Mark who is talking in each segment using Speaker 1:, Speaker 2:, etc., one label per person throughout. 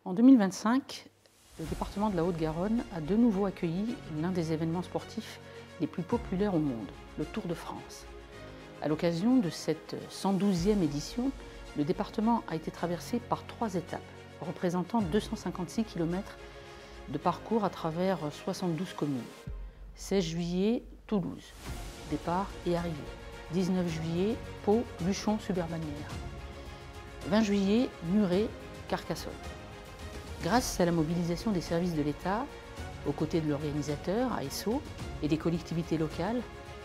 Speaker 1: En 2025, le département de la Haute-Garonne a de nouveau accueilli l'un des événements sportifs les plus populaires au monde, le Tour de France. À l'occasion de cette 112e édition, le département a été traversé par 3 étapes, représentant 256 km de parcours à travers 72 communes. 16 juillet, Toulouse, départ et arrivée. 19 juillet, Pau, Luchon, Suberbannière. 20 juillet, Muret, Carcassonne. Grâce à la mobilisation des services de l'État, aux côtés de l'organisateur, ASO, et des collectivités locales,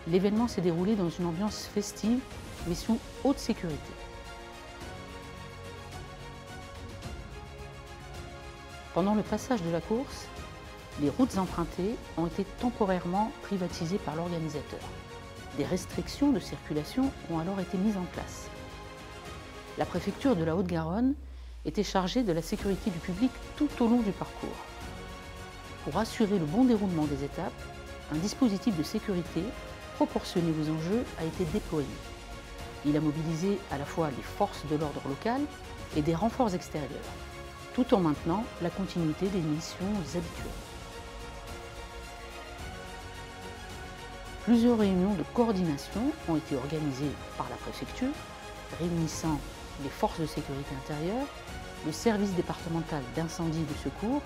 Speaker 1: l'événement s'est déroulé dans une ambiance festive, mais sous haute sécurité. Pendant le passage de la course, les routes empruntées ont été temporairement privatisées par l'organisateur. Des restrictions de circulation ont alors été mises en place. La préfecture de la Haute-Garonne était chargée de la sécurité du public tout au long du parcours. Pour assurer le bon déroulement des étapes, un dispositif de sécurité proportionné aux enjeux a été déployé. Il a mobilisé à la fois les forces de l'ordre local et des renforts extérieurs, tout en maintenant la continuité des missions habituelles. Plusieurs réunions de coordination ont été organisées par la préfecture, réunissant les forces de sécurité intérieure, le service départemental d'incendie et de secours,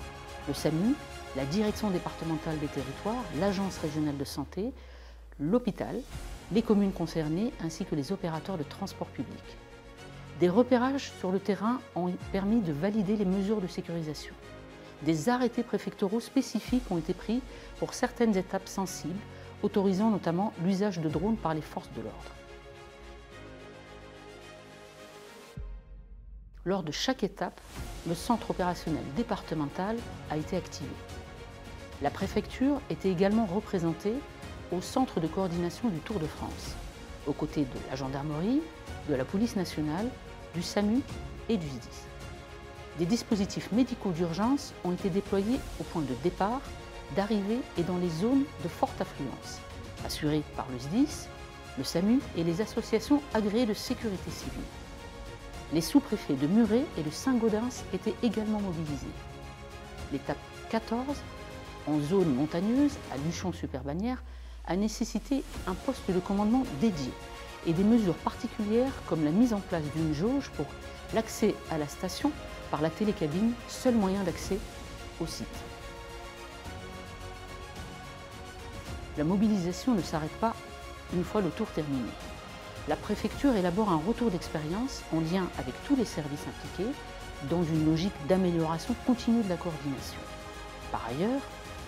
Speaker 1: le SAMU, la direction départementale des territoires, l'agence régionale de santé, l'hôpital, les communes concernées ainsi que les opérateurs de transport public. Des repérages sur le terrain ont permis de valider les mesures de sécurisation. Des arrêtés préfectoraux spécifiques ont été pris pour certaines étapes sensibles, autorisant notamment l'usage de drones par les forces de l'ordre. Lors de chaque étape, le centre opérationnel départemental a été activé. La préfecture était également représentée au centre de coordination du Tour de France, aux côtés de la gendarmerie, de la police nationale, du SAMU et du SDIS. Des dispositifs médicaux d'urgence ont été déployés au point de départ, d'arrivée et dans les zones de forte affluence, assurés par le SDIS, le SAMU et les associations agréées de sécurité civile. Les sous-préfets de Muret et de Saint-Gaudens étaient également mobilisés. L'étape 14, en zone montagneuse, à Luchon-Suberbannière, a nécessité un poste de commandement dédié et des mesures particulières comme la mise en place d'une jauge pour l'accès à la station par la télécabine, seul moyen d'accès au site. La mobilisation ne s'arrête pas une fois le tour terminé. La préfecture élabore un retour d'expérience en lien avec tous les services impliqués dans une logique d'amélioration continue de la coordination. Par ailleurs,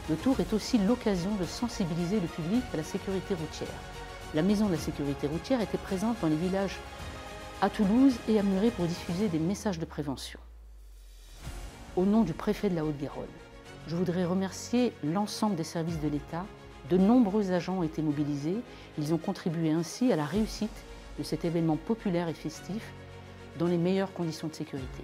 Speaker 1: le tour est aussi l'occasion de sensibiliser le public à la sécurité routière. La Maison de la sécurité routière était présente dans les villages à Toulouse et à Muret pour diffuser des messages de prévention. Au nom du préfet de la Haute-Garonne, je voudrais remercier l'ensemble des services de l'État. De nombreux agents ont été mobilisés. Ils ont contribué ainsi à la réussite de cet événement populaire et festif dans les meilleures conditions de sécurité.